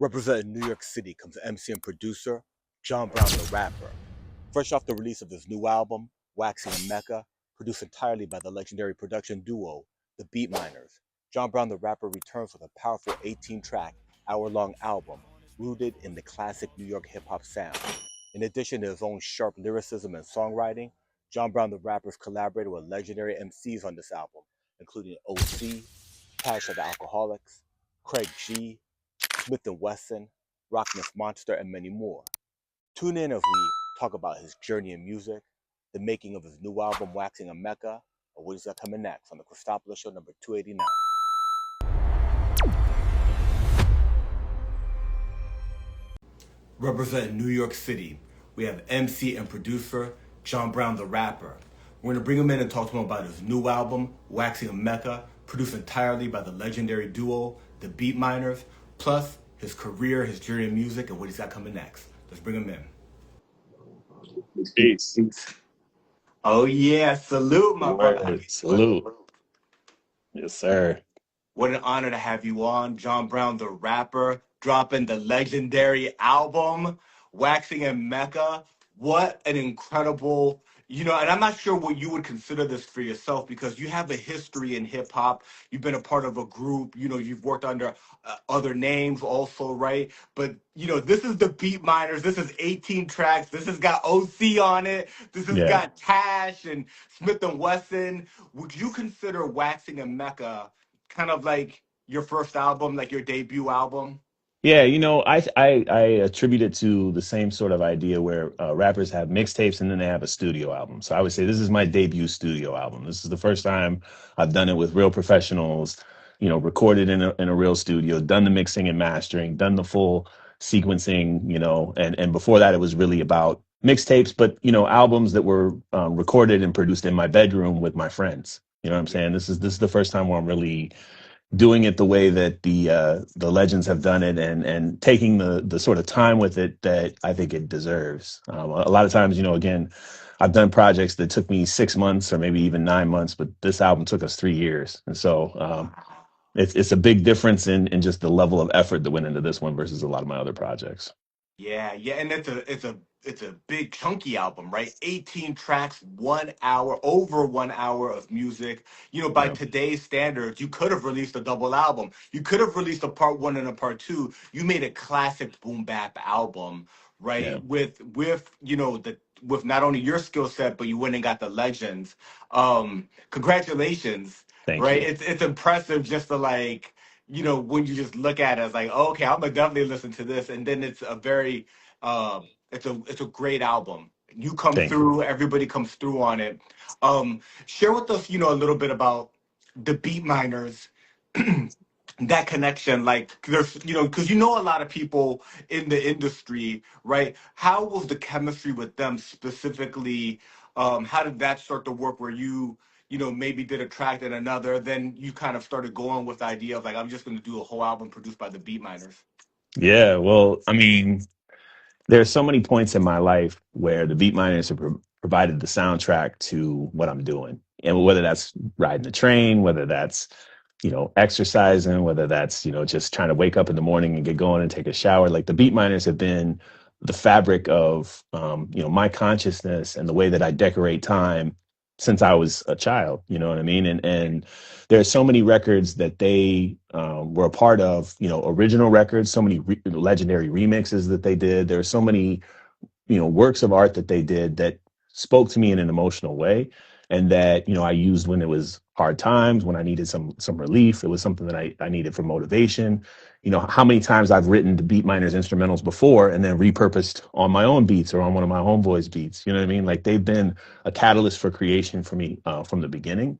Representing New York City comes MC and producer John Brown the Rapper. Fresh off the release of his new album, Waxing in Mecca, produced entirely by the legendary production duo, the Beatminerz, John Brown the Rapper returns with a powerful 18-track, hour-long album rooted in the classic New York hip-hop sound. In addition to his own sharp lyricism and songwriting, John Brown the Rapper's collaborated with legendary MCs on this album, including OC, Tash of Tha Alkaholiks, Craig G, Smith & Wesson, Rockness Monster, and many more. Tune in as we talk about his journey in music, the making of his new album, Waxing in Mecca, or what is that coming next on the Cristopolis Show number 289. Representing New York City, we have MC and producer John Brown the Rapper. We're going to bring him in and talk to him about his new album, Waxing in Mecca, produced entirely by the legendary duo, the Beatminerz, plus his career, his journey in music, and what he's got coming next. Let's bring him in. Peace. Oh yeah, salute, my brother. Salute. Yes, sir. What an honor to have you on, John Brown the Rapper, dropping the legendary album, Waxing in Mecca. What an incredible, and I'm not sure what you would consider this for yourself because you have a history in hip hop. You've been a part of a group, you've worked under other names also, right? But, this is the Beatminerz. This is 18 tracks. This has got OC on it. This has got Tash and Smith & Wesson. Would you consider Waxing in Mecca kind of like your first album, like your debut album? Yeah, I attribute it to the same sort of idea where rappers have mixtapes and then they have a studio album. So I would say this is my debut studio album. This is the first time I've done it with real professionals, recorded in a real studio, done the mixing and mastering, done the full sequencing, and before that it was really about mixtapes, but albums that were recorded and produced in my bedroom with my friends. You know what I'm saying? This is the first time where I'm really doing it the way that the legends have done it, and taking the sort of time with it that I think it deserves. A lot of times, again, I've done projects that took me 6 months or maybe even 9 months, but this album took us 3 years, and so it's a big difference in just the level of effort that went into this one versus a lot of my other projects. Yeah, and it's a big chunky album, right? 18 tracks, 1 hour, over 1 hour of music. By today's standards, you could have released a double album. You could have released a part 1 and a part 2. You made a classic boom bap album, right? Yeah. With with not only your skill set, but you went and got the legends. Congratulations. Thank Right? you. It's impressive just to when you just look at it, it's like, okay, I'm gonna definitely listen to this, and then it's a very, it's a great album. You come Thank you. through, everybody comes through on it. Share with us, a little bit about the Beatminerz, that connection. Like, there's, because a lot of people in the industry, right? How was the chemistry with them specifically? How did that start to work? Where you maybe did a track and another, then you kind of started going with the idea of like, I'm just going to do a whole album produced by the Beatminerz. Yeah, well, I mean, there are so many points in my life where the Beatminerz have provided the soundtrack to what I'm doing. And whether that's riding the train, whether that's, exercising, whether that's, just trying to wake up in the morning and get going and take a shower, like the Beatminerz have been the fabric of, my consciousness and the way that I decorate time since I was a child, you know what I mean? And there are so many records that they were a part of, original records, so many legendary remixes that they did. There are so many, works of art that they did that spoke to me in an emotional way, and that, I used when it was hard times, when I needed some relief. It was something that I needed for motivation. How many times I've written the Beatminerz instrumentals before and then repurposed on my own beats or on one of my homeboys' beats. You know what I mean? Like, they've been a catalyst for creation for me from the beginning.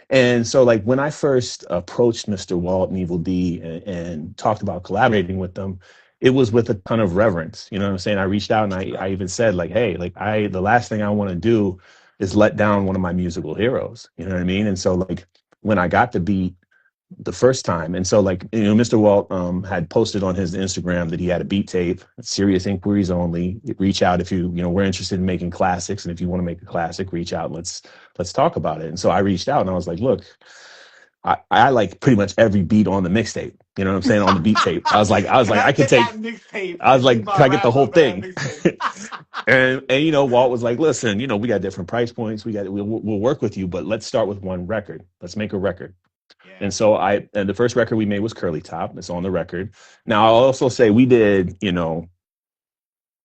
And so, like, when I first approached Mr. Walt and Evil D and talked about collaborating with them, it was with a ton of reverence. You know what I'm saying? I reached out and I even said, like, hey, like, the last thing I want to do is let down one of my musical heroes. You know what I mean? And so, like, when I got the beat the first time, and so, like, Mr. Walt had posted on his Instagram that he had a beat tape, serious inquiries only. Reach out if we're interested in making classics, and if you want to make a classic, reach out and let's talk about it. And so I reached out and I was like, look, I like pretty much every beat on the mixtape. You know what I'm saying? On the beat tape. Can I I could get that take, mixtape? I was This is like, my can I get the wrap whole up for that thing? mixtape. And you know, Walt was like, listen, you know, we got different price points. We'll work with you, but let's start with one record. Let's make a record. Yeah. And so and the first record we made was Curly Top. It's on the record. Now I'll also say we did, you know,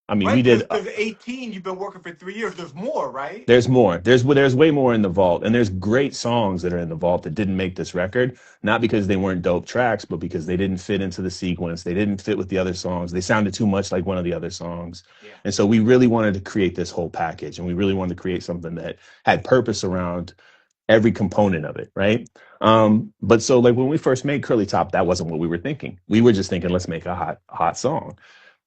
I mean, we Right, did. because 18, you've been working for 3 years. There's more, right? There's more. There's way more in the vault, and there's great songs that are in the vault that didn't make this record, not because they weren't dope tracks, but because they didn't fit into the sequence. They didn't fit with the other songs. They sounded too much like one of the other songs, Yeah. and so we really wanted to create this whole package, and we really wanted to create something that had purpose around every component of it, right? But so like when we first made Curly Top, that wasn't what we were thinking. We were just thinking, let's make a hot song.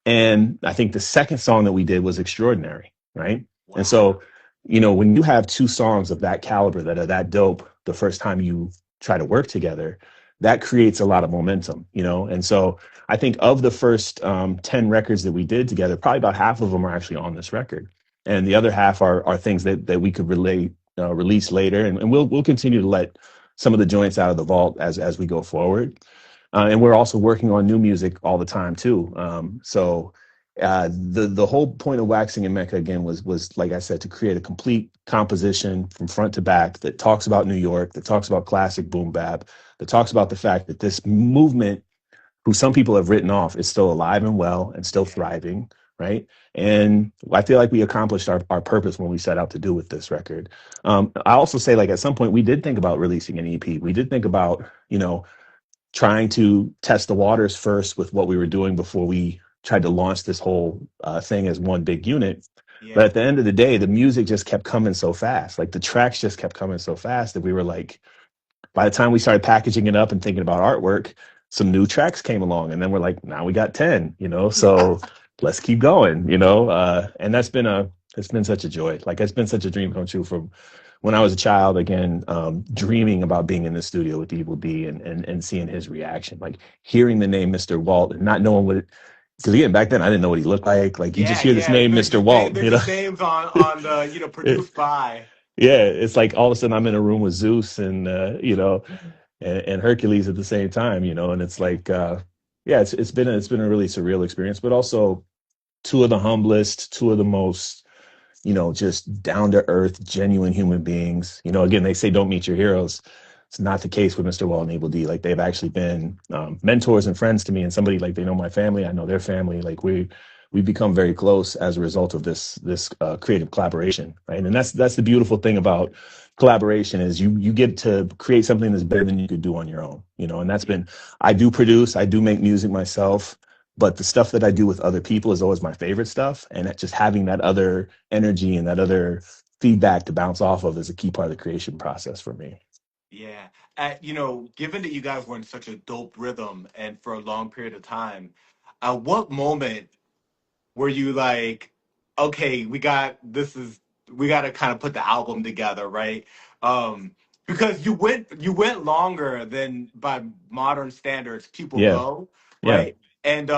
And I think the second song that we did was Extraordinary, right? And Wow. so, you know, when you have two songs of that caliber that are that dope the first time you try to work together, that creates a lot of momentum, you know? And so I think of the first 10 records that we did together, probably about half of them are actually on this record. And the other half are things that we could release later. And we'll continue to let some of the joints out of the vault as we go forward. And we're also working on new music all the time too. The whole point of waxing in Mecca again was like I said, to create a complete composition from front to back that talks about New York, that talks about classic boom bap, that talks about the fact that this movement, who some people have written off, is still alive and well and still Yeah. thriving, right? And I feel like we accomplished our purpose when we set out to do with this record. I also say, like, at some point we did think about releasing an EP. We did think about, you know, trying to test the waters first with what we were doing before we tried to launch this whole thing as one big unit. But Yeah. at the end of the day, the music just kept coming so fast. Like the tracks just kept coming so fast that we were like, by the time we started packaging it up and thinking about artwork, some new tracks came along. And then we're like, now we got 10, you know, so let's keep going, you know. And it's been such a joy. Like it's been such a dream come true from when I was a child, again, dreaming about being in the studio with Evil D and seeing his reaction, like hearing the name Mr. Walt and not knowing what it, because again, back then I didn't know what he looked like. Like you just Yeah, hear this yeah. name, They're Mr. just name, Walt, they're you know. just names on the It- produced by. yeah, it's like all of a sudden I'm in a room with Zeus and you know, and Hercules at the same time, you know, and it's Yeah. like yeah, it's been a really surreal experience, but also two of the humblest, two of the most, you know, just down to earth, genuine human beings. You know, again, they say don't meet your heroes. It's not the case with Mr. Wall and Able D. Like they've actually been mentors and friends to me, and somebody like they know my family, I know their family. Like we become very close as a result of this creative collaboration, right? And that's the beautiful thing about collaboration is you get to create something that's better than you could do on your own, you know. And that's Yeah. been, I do produce, I do make music myself, but the stuff that I do with other people is always my favorite stuff. And just having that other energy and that other feedback to bounce off of is a key part of the creation process for me. Yeah. Given that you guys were in such a dope rhythm and for a long period of time, at what moment were you like, okay, we got to kind of put the album together, right? Um, because you went longer than by modern standards people Yeah, go, yeah, right? And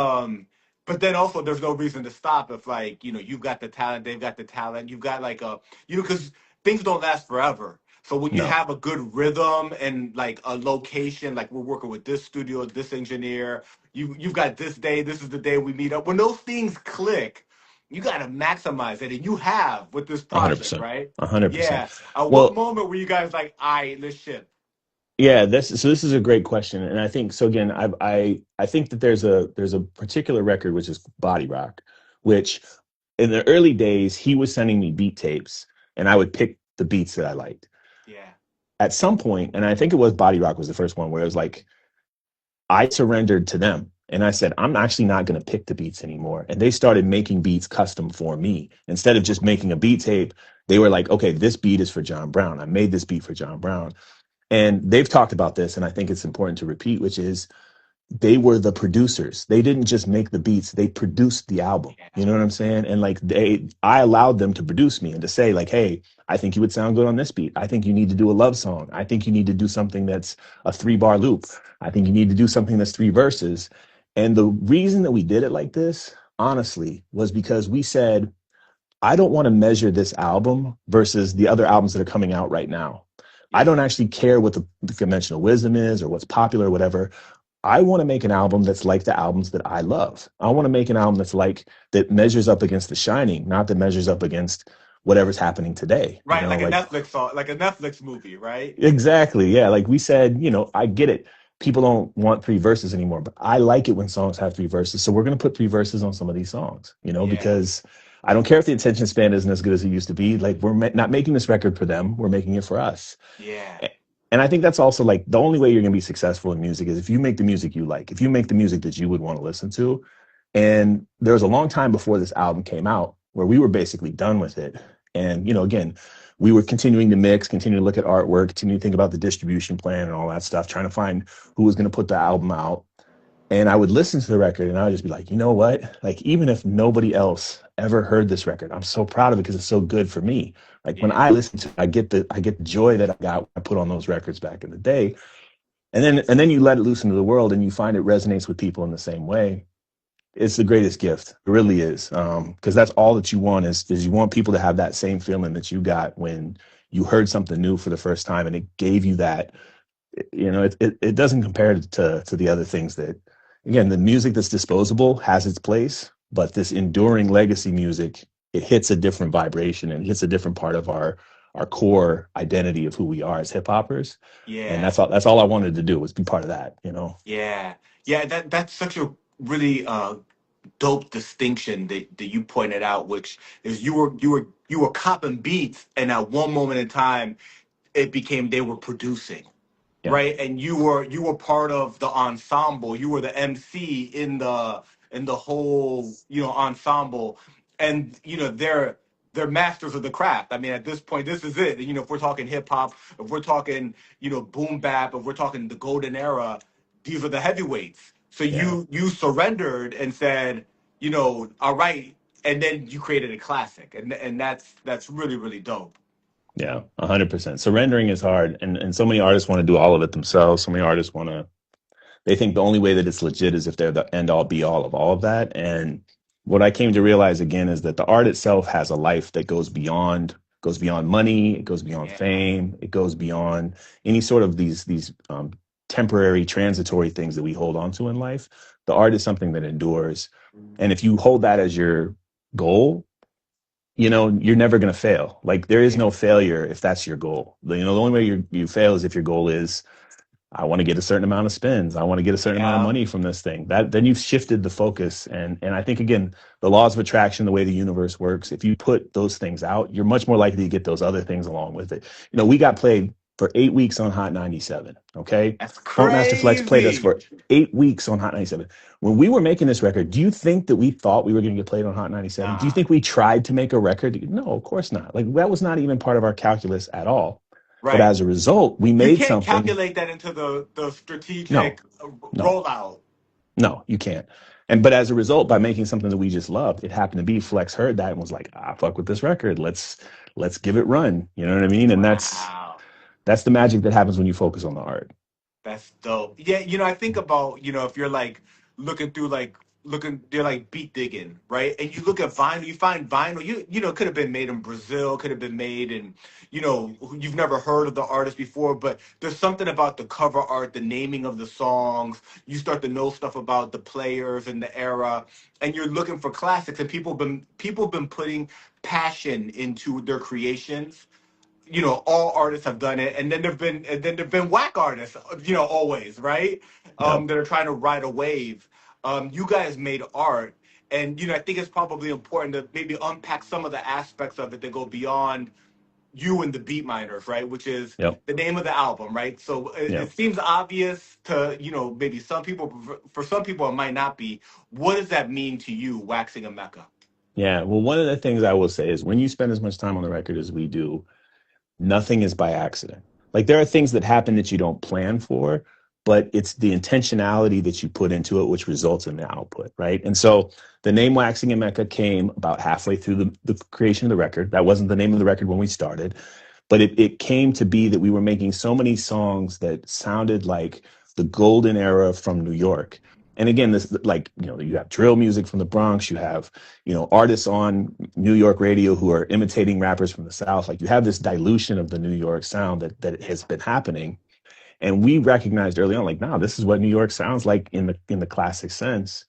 but then also there's no reason to stop if like you've got the talent, they've got the talent, you've got like because things don't last forever. So when you no, have a good rhythm and like a location, like we're working with this studio, this engineer, you've got this day, this is the day we meet up. When those things click, you got to maximize it, and you have with this project, 100%, right? 100%. Yeah. At what Well, moment were you guys like, all right, let's ship? yeah, this is a great question, and I think so. Again, I think that there's a particular record which is Body Rock, which in the early days he was sending me beat tapes, and I would pick the beats that I liked. Yeah. At some point, and I think it was Body Rock was the first one where it was like I surrendered to them. And I said, I'm actually not going to pick the beats anymore. And they started making beats custom for me. Instead of just making a beat tape, they were like, okay, this beat is for John Brown. I made this beat for John Brown. And they've talked about this, and I think it's important to repeat, which is they were the producers. They didn't just make the beats, they produced the album. Yeah. You know what I'm saying? And like I allowed them to produce me and to say like, hey, I think you would sound good on this beat. I think you need to do a love song. I think you need to do something that's a 3 bar loop. I think you need to do something that's 3 verses. And the reason that we did it like this, honestly, was because we said, I don't want to measure this album versus the other albums that are coming out right now. I don't Yeah. actually care what the conventional wisdom is or what's popular or whatever. I want to make an album that's like the albums that I love. I want to make an album that's like that measures up against The Shining, not that measures up against whatever's happening today. You Right, know, like a like Netflix song, like a Netflix movie, right? exactly. Yeah. Like we said, I get it. People don't want three verses anymore, but I like it when songs have three verses. So we're going to put three verses on some of these songs, Yeah. because I don't care if the attention span isn't as good as it used to be. Like we're not making this record for them. We're making it for us. Yeah. A- And I think that's also like the only way you're going to be successful in music is if you make the music you like, if you make the music that you would want to listen to. And there was a long time before this album came out where we were basically done with it. And, again, we were continuing to mix, continue to look at artwork, continue to think about the distribution plan and all that stuff, trying to find who was going to put the album out. And I would listen to the record and I would just be like, you know what? Like, even if nobody else ever heard this record, I'm so proud of it because it's so good for me. Like when Yeah. I listen to it, I get the joy that I got when I put on those records back in the day. And then you let it loose into the world and you find it resonates with people in the same way. It's the greatest gift. It really is. Because that's all that you want is you want people to have that same feeling that you got when you heard something new for the first time and it gave you that. It doesn't compare to the other things that, again, the music that's disposable has its place, but this enduring legacy music, it hits a different vibration and hits a different part of our core identity of who we are as hip hoppers. And Yeah. that's all I wanted to do was be part of that. Yeah. Yeah, that's such a really dope distinction that you pointed out, which is you were copping beats, and at one moment in time it became they were producing, Yeah. right? And you were part of the ensemble. You were the MC in the whole ensemble, and they're masters of the craft. I mean, at this point, this is it. If we're talking hip hop, if we're talking boom bap, if we're talking the golden era, these are the heavyweights. So Yeah. you surrendered and said, all right, and then you created a classic, and that's really really dope. Yeah, 100%. Surrendering is hard, and so many artists want to do all of it themselves. So many artists they think the only way that it's legit is if they're the end all be all of all of that. And what I came to realize again is that the art itself has a life that goes beyond money, it goes beyond Yeah. fame, it goes beyond any sort of these temporary, transitory things that we hold on to in life. The art is something that endures, and if you hold that as your goal, you're never going to fail. Like there is Yeah. no failure if that's your goal. The only way you fail is if your goal is, I want to get a certain amount of spins. I want to get a certain amount of Yeah. money from this thing. Then you've shifted the focus. And I think again, the laws of attraction, the way the universe works, if you put those things out, you're much more likely to get those other things along with it. We got played for 8 weeks on Hot 97. Okay. That's Funkmaster Flex played us crazy. for 8 weeks on Hot 97. When we were making this record, do you think that we thought we were going to get played on Hot 97? Do you Nah. think we tried to make a record? No, of course not. Like that was not even part of our calculus at all. But Right. as a result, we You made can't something. calculate that into the strategic No, no. rollout. No, you can't. But as a result, by making something that we just loved, it happened to be Flex heard that and was like, fuck with this record. Let's give it run. You know what I mean? And Wow. that's the magic that happens when you focus on the art. That's dope. Yeah, I think about, if you're like looking through they're like beat digging, right? And you look at vinyl, you find vinyl, could have been made in Brazil, could have been made in, you've never heard of the artist before, but there's something about the cover art, the naming of the songs, you start to know stuff about the players and the era, and you're looking for classics, and people been putting passion into their creations. All artists have done it, and then there've been whack artists, always, right? Yep. That are trying to ride a wave. You guys made art, and I think it's probably important to maybe unpack some of the aspects of it that go beyond you and the Beatminerz, right? Which is Yep. the name of the album, right? So it Yep. seems obvious to maybe some people. For some people, it might not be. What does that mean to you, waxing a Mecca? Yeah. Well, one of the things I will say is when you spend as much time on the record as we do, nothing is by accident. Like there are things that happen that you don't plan for, but it's the intentionality that you put into it which results in the output, right? And so the name Waxing in Mecca came about halfway through the creation of the record. That wasn't the name of the record when we started, but it came to be that we were making so many songs that sounded like the golden era from New York. And again, this, like, you have drill music from the Bronx, you have, artists on New York radio who are imitating rappers from the South. Like, you have this dilution of the New York sound that has been happening. And we recognized early on, like, nah, this is what New York sounds like in the classic sense.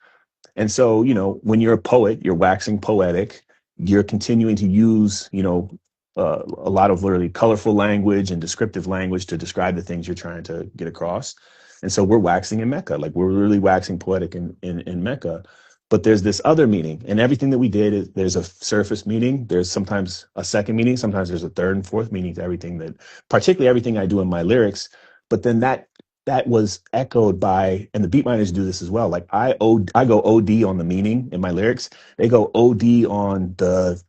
And so, when you're a poet, you're waxing poetic, you're continuing to use, a lot of literally colorful language and descriptive language to describe the things you're trying to get across. And so we're waxing in Mecca, like we're really waxing poetic in Mecca. But there's this other meaning, and everything that we did is there's a surface meaning. There's sometimes a second meaning. Sometimes there's a third and fourth meaning to everything particularly everything I do in my lyrics. But then that was echoed by, and the Beatminerz do this as well. Like I go OD on the meaning in my lyrics. They go OD on the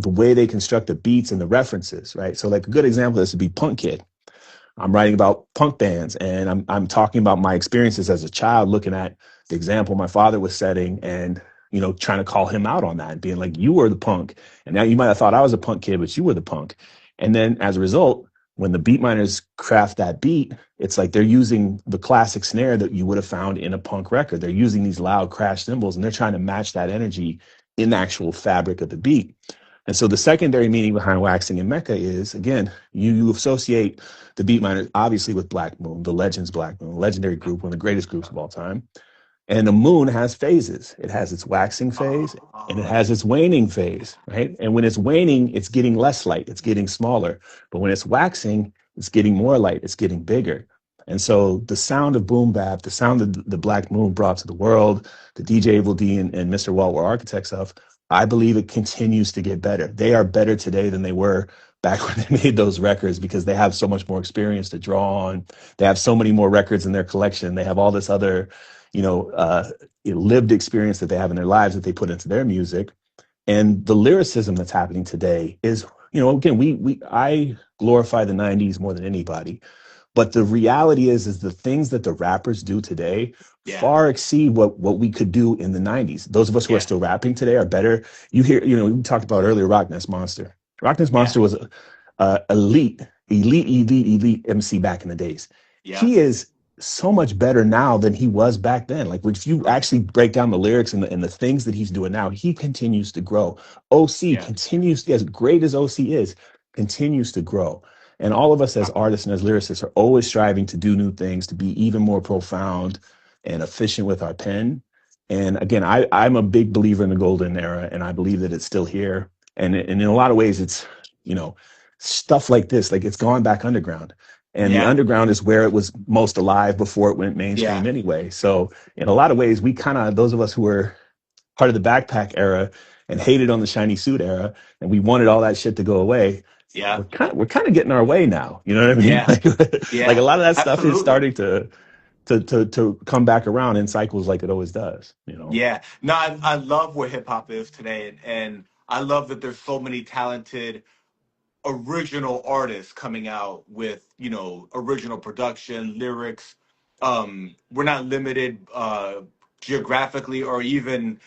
way they construct the beats and the references, right? So like a good example of this would be Punk Kid. I'm writing about punk bands, and I'm talking about my experiences as a child, looking at the example my father was setting, and trying to call him out on that, and being like, "You were the punk, and now you might have thought I was a punk kid, but you were the punk." And then as a result, when the Beatminerz craft that beat, it's like they're using the classic snare that you would have found in a punk record. They're using these loud crash cymbals, and they're trying to match that energy in the actual fabric of the beat. And so the secondary meaning behind waxing in Mecca is, again, you associate the Beatminerz obviously with Black Moon, the Legends Black Moon, legendary group, one of the greatest groups of all time. And the moon has phases. It has its waxing phase and it has its waning phase, right? And when it's waning, it's getting less light, it's getting smaller. But when it's waxing, it's getting more light, it's getting bigger. And so the sound of boom bap, the sound that the Black Moon brought to the world, the DJ Evil D and Mr. Walt were architects of, I believe it continues to get better. They are better today than they were back when they made those records, because they have so much more experience to draw on. They have so many more records in their collection. They have all this other, lived experience that they have in their lives that they put into their music. And the lyricism that's happening today is, again, I glorify the 90s more than anybody. But the reality is the things that the rappers do today far exceed what we could do in the 90s. Those of us who are still rapping today are better. You hear, we talked about earlier, Rock Ness Monster. Rock Ness Monster was elite MC back in the days. He is so much better now than he was back then. Like, if you actually break down the lyrics and the things that he's doing now, he continues to grow. OC continues, as great as OC is, continues to grow. And all of us as artists and as lyricists are always striving to do new things, to be even more profound and efficient with our pen. And again, I'm a big believer in the golden era, and I believe that it's still here. And in a lot of ways, it's, stuff like this, like it's gone back underground. And the underground is where it was most alive before it went mainstream anyway. So in a lot of ways, we kind of, those of us who were part of the backpack era and hated on the shiny suit era, and we wanted all that shit to go away. We're kind of getting our way now. You know what I mean? Like a lot of that stuff is starting to come back around in cycles like it always does. Yeah. No, I love where hip hop is today, and I love that there's so many talented original artists coming out with, original production, lyrics. We're not limited geographically or even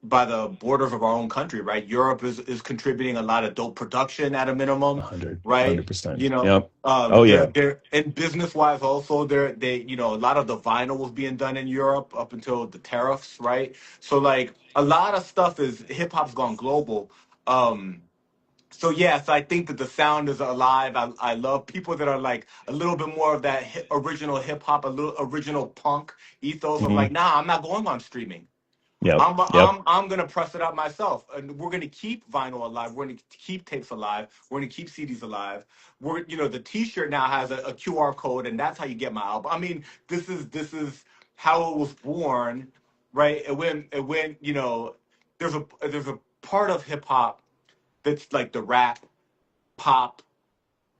by the borders of our own country, right? Europe is contributing a lot of dope production at a minimum, right? 100%. Yep. They're and business wise also a lot of the vinyl was being done in Europe up until the tariffs, right? So like a lot of stuff is hip hop's gone global. So yes, I think that the sound is alive. I love people that are like a little bit more of that original hip hop, a little original punk ethos of like, nah, I'm not going on streaming. Yep. I'm gonna press it out myself, and we're gonna keep vinyl alive. We're gonna keep tapes alive. We're gonna keep CDs alive. The T-shirt now has a QR code, and that's how you get my album. I mean, this is how it was born, right? And when there's a part of hip hop that's like the rap, pop,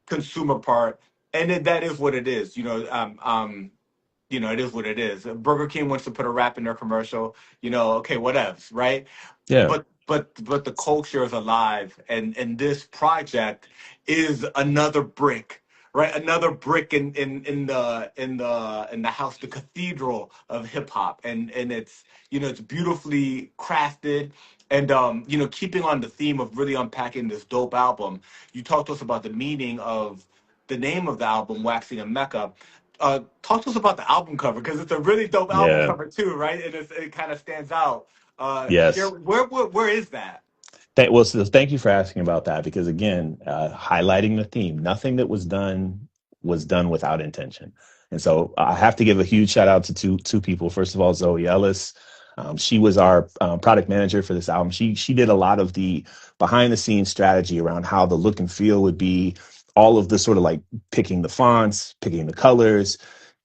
consumer part, and that is what it is. It is what it is. Burger King wants to put a rap in their commercial. Okay, whatevs, right? Yeah. But the culture is alive, and this project is another brick, right? Another brick in the house, the cathedral of hip hop, and it's beautifully crafted. And keeping on the theme of really unpacking this dope album, you talked to us about the meaning of the name of the album, Waxing in Mecca. talk to us about the album cover because it's a really dope album Yeah. cover too, right? And it kind of stands out. Share Yes. where is that? Well, so thank you for asking about that because again, highlighting the theme, nothing that was done without intention. And so I have to give a huge shout out to two people. First of all, Zoe Ellis. She was our product manager for this album. She did a lot of the behind the scenes strategy around how the look and feel would be, all of the sort of like picking the fonts, picking the colors.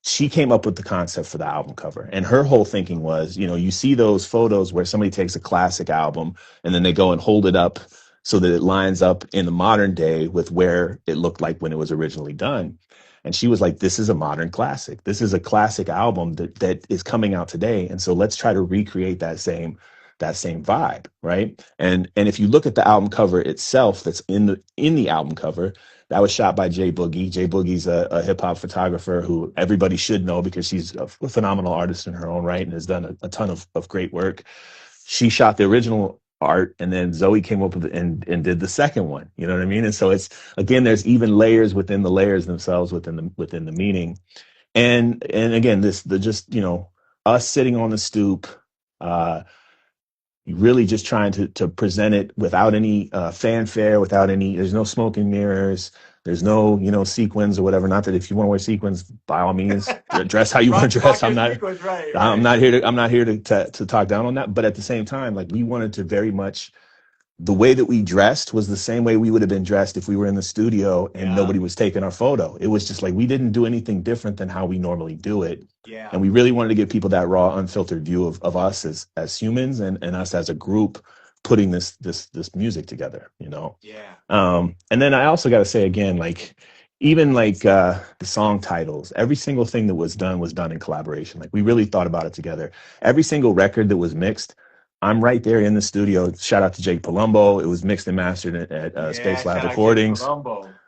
She came up with the concept for the album cover. And her whole thinking was, you see those photos where somebody takes a classic album and then they go and hold it up so that it lines up in the modern day with where it looked like when it was originally done. And she was like, this is a modern classic. This is a classic album that is coming out today. And so let's try to recreate that same vibe, right? And if you look at the album cover itself, that's in the album cover, that was shot by Jay Boogie. Jay Boogie's a hip hop photographer who everybody should know because she's a phenomenal artist in her own right and has done a ton of great work. She shot the original art and then Zoe came up with it and did the second one. You know what I mean? And so it's, again, there's even layers within the layers themselves within the meaning. And again, this the just, us sitting on the stoop, uh really just trying to present it without any fanfare, without any, there's no smoke and mirrors, there's no, sequins or whatever. Not that if you want to wear sequins, by all means, dress how you want to dress. Rock I'm your not, sequence, right, I'm right. not here to, I'm not here to talk down on that. But at the same time, like we wanted to very much, the way that we dressed was the same way we would have been dressed if we were in the studio and Yeah, nobody was taking our photo. It was just like we didn't do anything different than how we normally do it. yeah, And we really wanted to give people that raw, unfiltered view of us as humans and us as a group putting this music together. yeah, And then I also got to say again, like even like the song titles, every single thing that was done in collaboration. Like we really thought about it together. Every single record that was mixed, I'm right there in the studio. Shout out to Jake Palumbo. It was mixed and mastered at yeah. Space Lab Shout out Jake Recordings. Palumbo.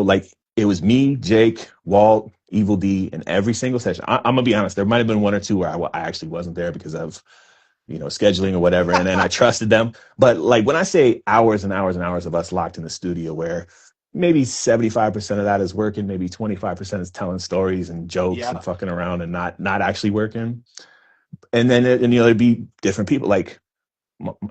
Like it was me, Jake, Walt, Evil D, in every single session. I'm gonna be honest. There might have been one or two where I actually wasn't there because of scheduling or whatever, and then I trusted them. But like when I say hours and hours and hours of us locked in the studio, where maybe 75% of that is working, maybe 25% is telling stories and jokes and Yeah, fucking around and not actually working. And then there'd be different people like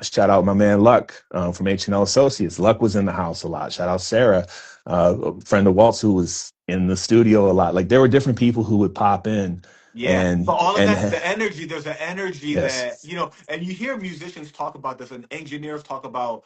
shout out my man Luck from H&L Associates. Luck was in the house a lot. Shout out Sarah, a friend of Walt's who was in the studio a lot. Like there were different people who would pop in yeah. and But all of that, and the energy, there's an energy yes, that, and you hear musicians talk about this and engineers talk about,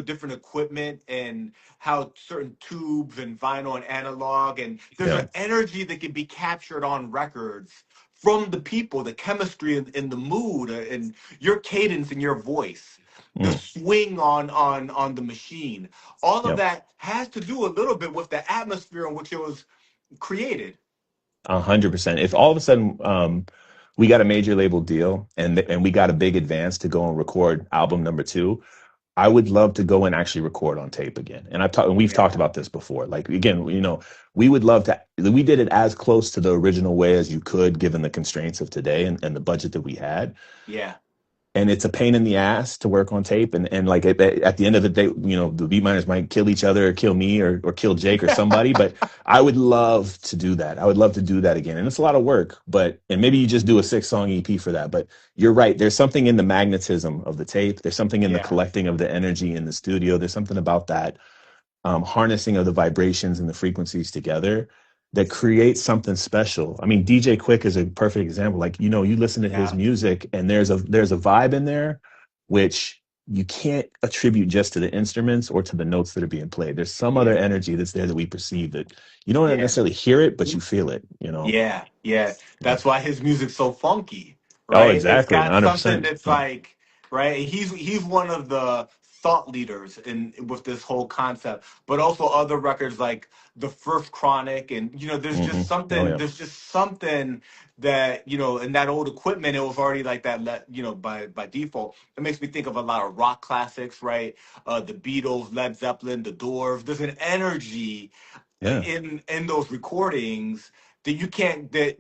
different equipment and how certain tubes and vinyl and analog, and there's yeah, an energy that can be captured on records from the people, the chemistry and the mood and your cadence and your voice, the mm, swing on the machine. All of yeah, that has to do a little bit with the atmosphere in which it was created. 100%. If all of a sudden we got a major label deal and we got a big advance to go and record album number two, I would love to go and actually record on tape again. And we've talked Yeah, about this before. Like again, we would love to. We did it as close to the original way as you could, given the constraints of today and the budget that we had. yeah, And it's a pain in the ass to work on tape. And like at the end of the day, the Beatminerz might kill each other or kill me or kill Jake or somebody. But I would love to do that. I would love to do that again. And it's a lot of work, and maybe you just do a 6-song EP for that. But you're right. There's something in the magnetism of the tape. There's something in the yeah, collecting of the energy in the studio. There's something about that harnessing of the vibrations and the frequencies together that creates something special. I mean, DJ Quick is a perfect example. Like, you listen to his yeah, music and there's a vibe in there which you can't attribute just to the instruments or to the notes that are being played. There's some other yeah, energy that's there that we perceive that you don't yeah. necessarily hear it, but you feel it. Yeah, yeah. Yeah. That's why his music's so funky, Oh, right? It's exactly. got something 100%. that's like, right? He's one of the thought leaders in with this whole concept, but also other records like The First Chronic, and Hmm. Oh, yeah. there's just something that in that old equipment, it was already like that. By default, it makes me think of a lot of rock classics, right? The Beatles, Led Zeppelin, The Doors. There's an energy Yeah. in those recordings that you can't that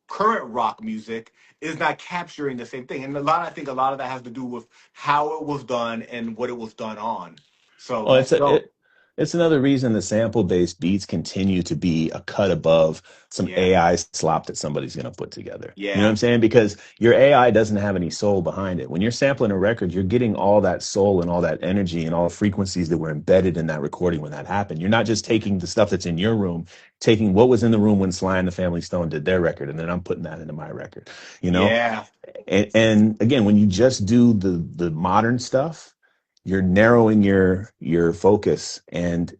current rock music is not capturing the same thing, and I think a lot of that has to do with how it was done and what it was done on. So Oh, that's dope. It's another reason the sample-based beats continue to be a cut above some Yeah. AI slop that somebody's going to put together. You know what Yeah. I'm saying? Because your AI doesn't have any soul behind it. When you're sampling a record, you're getting all that soul and all that energy and all the frequencies that were embedded in that recording when that happened. You're not just taking the stuff that's in your room, taking what was in the room when Sly and the Family Stone did their record, and then I'm putting that into my record. You know? Yeah. And again, when you just do the modern stuff, you're narrowing your focus, and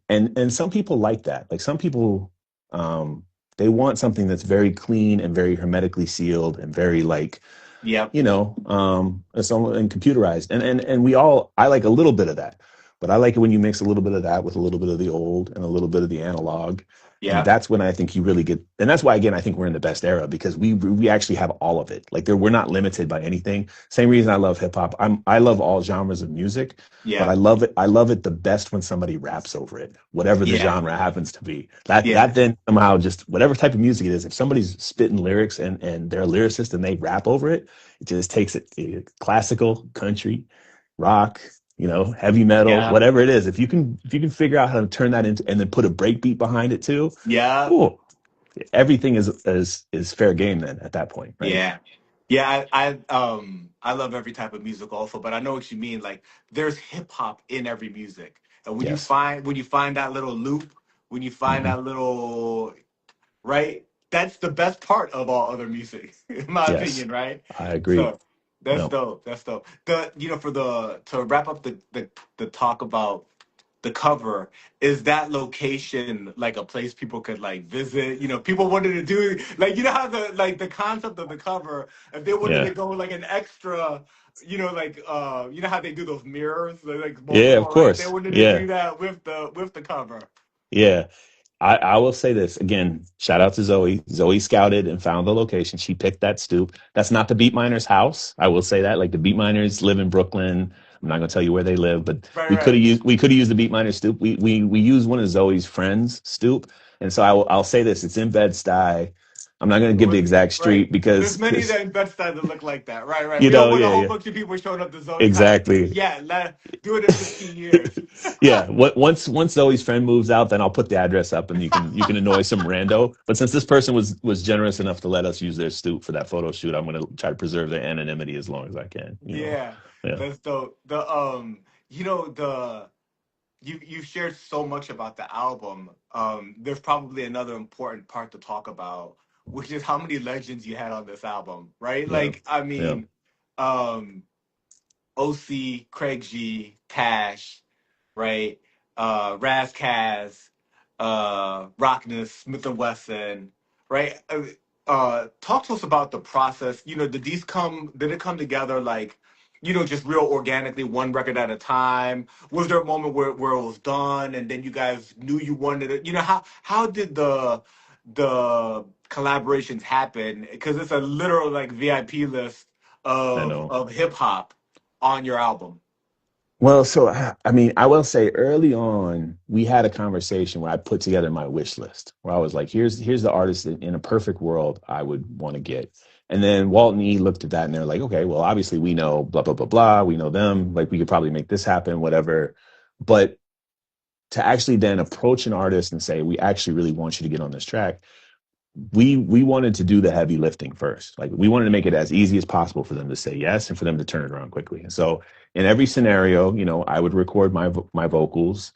some people like that. Like some people, um they want something that's very clean and very hermetically sealed and very like, Yep. and computerized, and we all, I like a little bit of that, but I like it when you mix a little bit of that with a little bit of the old and a little bit of the analog. And Yeah. that's when I think you really get, and that's why, again, I think we're in the best era, because we actually have all of it. Like we're not limited by anything. Same reason I love hip hop. I love all genres of music, but Yeah. I love it the best when somebody raps over it, whatever the Yeah. genre happens to be. That Yeah. then somehow, just whatever type of music it is, if somebody's spitting lyrics and they're a lyricist and they rap over it, it just takes classical, country, rock, heavy metal, Yeah. whatever it is. If you can figure out how to turn that into, and then put a breakbeat behind it too, Yeah. cool. Everything is fair game then at that point, right? Yeah. Yeah, I love every type of music also, but I know what you mean. Like there's hip hop in every music. And Yes. when you find that little loop, when you find Hmm. that little right, that's the best part of all other music, in my Yes, opinion, right? I agree. So that's No. dope. That's dope. For the to wrap up the talk about the cover, is that location like a place people could like visit? People wanted to do like how the concept of the cover, if they wanted to Yeah. go like an extra, how they do those mirrors, like Yeah, multiple, of right? They course. wanted to Yeah. do that with the cover. Yeah. I will say this again. Shout out to Zoe. Zoe scouted and found the location. She picked that stoop. That's not the Beatminerz house. I will say that. Like the Beatminerz live in Brooklyn. I'm not gonna tell you where they live, but Right, we right. could have used the Beatminerz stoop. We used one of Zoe's friends' stoop, and so I'll say this. It's in Bed-Stuy. I'm not gonna give the exact Right. street There's because many that in Bed-Stuy that look like that. Right, right. you We don't know, want a yeah, whole yeah, bunch of people showing up to Zoe's house. exactly. Yeah, do it in 15 years. Yeah. Once Zoe's friend moves out, then I'll put the address up, and you can annoy some rando. But since this person was generous enough to let us use their stoop for that photo shoot, I'm gonna try to preserve their anonymity as long as I can. Yeah, Yeah. that's dope. You know, the you've shared so much about the album. There's probably another important part to talk about, which is how many legends you had on this album, right? Yeah. Like, I Yeah. mean, um, OC, Craig G, Tash, right? Ras Kass, Rockness, Smith and Wesson, right? Talk to us about the process. Did it come together like, just real organically, one record at a time? Was there a moment where it was done and then you guys knew you wanted it? How did the collaborations happen? Because it's a literal like VIP list I of know. of hip hop on your album. Well, so I mean, I will say early on, we had a conversation where I put together my wish list, where I was like, here's the artist that in a perfect world I would want to get. And then Walt and E looked at that and they're like, okay, well, obviously we know blah, blah, blah, blah. We know them. Like we could probably make this happen, whatever. But to actually then approach an artist and say, we actually really want you to get on this track, we wanted to do the heavy lifting first. Like we wanted to make it as easy as possible for them to say yes and for them to turn it around quickly. And so in every scenario, I would record my vocals.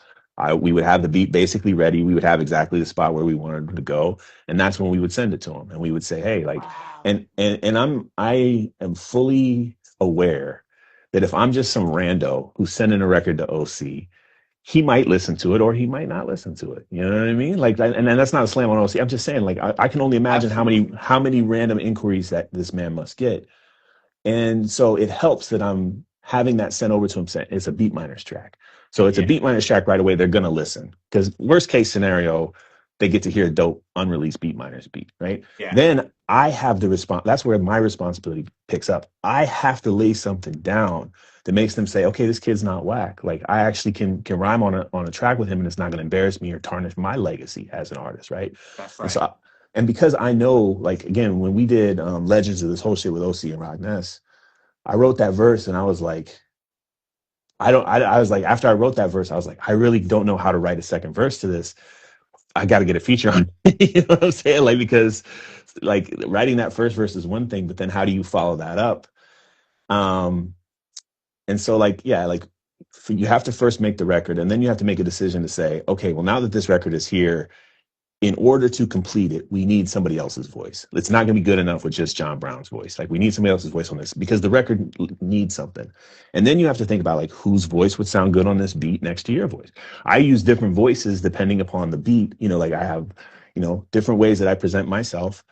We would have the beat basically ready. We would have exactly the spot where we wanted to go, and that's when we would send it to them. And we would say, "Hey, like," Wow. I am fully aware that if I'm just some rando who's sending a record to OC, he might listen to it or he might not listen to it. You know what I mean? Like, and then that's not a slam on OC. I'm just saying, like, I can only imagine Absolutely. how many random inquiries that this man must get. And so it helps that I'm having that sent over to him saying it's a Beatminerz track. So it's a Yeah. Beatminerz track right away. They're going to listen because worst case scenario, they get to hear a dope unreleased Beatminerz beat, right? Yeah. Then I have the response. That's where my responsibility picks up. I have to lay something down that makes them say, okay, this kid's not whack. Like I actually can rhyme on a track with him and it's not going to embarrass me or tarnish my legacy as an artist, right? That's And right. so and because I know, like again, when we did Legends of this whole shit with OC and Rock Ness, I wrote that verse and I was like, I was like, after I wrote that verse, I was like, I really don't know how to write a second verse to this. I got to get a feature on it. You know what I'm saying? Like, because like writing that first verse is one thing, but then how do you follow that up? Um, and so like, yeah, like you have to first make the record, and then you have to make a decision to say, okay, well, now that this record is here, in order to complete it, we need somebody else's voice. It's not going to be good enough with just John Brown's voice. Like we need somebody else's voice on this because the record needs something. And then you have to think about like whose voice would sound good on this beat next to your voice. I use different voices depending upon the beat. You know, like I have, you know, different ways that I present myself.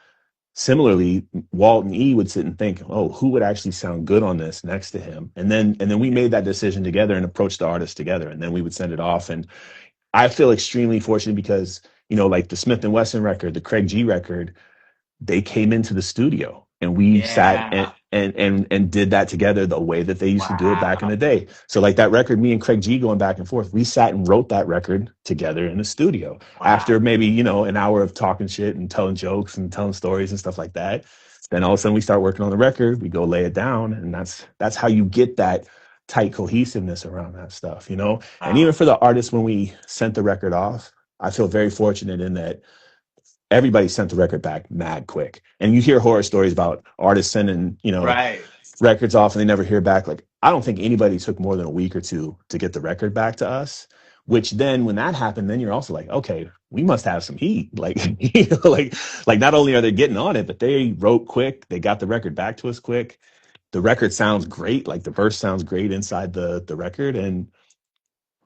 Similarly, Walt and E would sit and think, oh, who would actually sound good on this next to him? And then we made that decision together and approached the artist together. And then we would send it off. And I feel extremely fortunate because, you know, like the Smith and Wesson record, the Craig G record, they came into the studio and we sat Yeah. and did that together the way that they used to do it back in Wow. the day. So like that record, me and Craig G going back and forth, we sat and wrote that record together in the studio after Wow. maybe, you know, an hour of talking shit and telling jokes and telling stories and stuff like that. Then all of a sudden we start working on the record, we go lay it down, and that's how you get that tight cohesiveness around that stuff, you know? And even Wow. for the artists, when we sent the record off, I feel very fortunate in that everybody sent the record back mad quick. And you hear horror stories about artists sending, you know, Right. records off and they never hear back. Like, I don't think anybody took more than a week or two to get the record back to us. Which then, when that happened, then you're also like, okay, we must have some heat. Like, you know, like not only are they getting on it, but they wrote quick. They got the record back to us quick. The record sounds great. Like the verse sounds great inside the record, and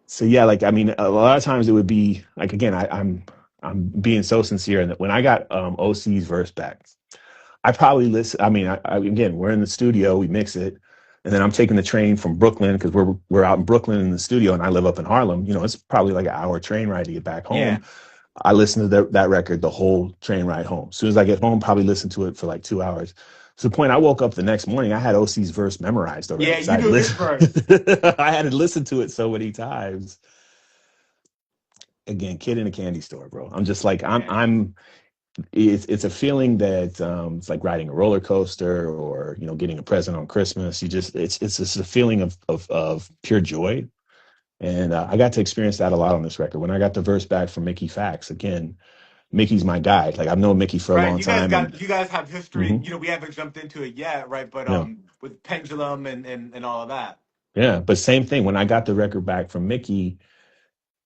so yeah, like I mean, a lot of times it would be like again, I'm being so sincere, and that when I got OC's verse back, I probably listen. I mean, again, we're in the studio, we mix it, and then I'm taking the train from Brooklyn because we're out in Brooklyn in the studio, and I live up in Harlem. You know, it's probably like an hour train ride to get back Yeah. home. I listen to that record the whole train ride home. As soon as I get home, probably listen to it for like 2 hours. To the point I woke up the next morning, I had OC's verse memorized already Yeah, because you knew his verse. I had listened to it so many times. Again, kid in a candy store, bro. I'm just like Yeah. it's a feeling that it's like riding a roller coaster or you know getting a present on Christmas. You just it's just a feeling of pure joy. And I got to experience that a lot on this record. When I got the verse back from Mickey Fax, again, Mickey's my guy. Like I've known Mickey for a Right. long time, and You guys have history. mhm, You know, we haven't jumped into it yet, right? But yeah, with Pendulum and all of that. yeah. But same thing. When I got the record back from Mickey,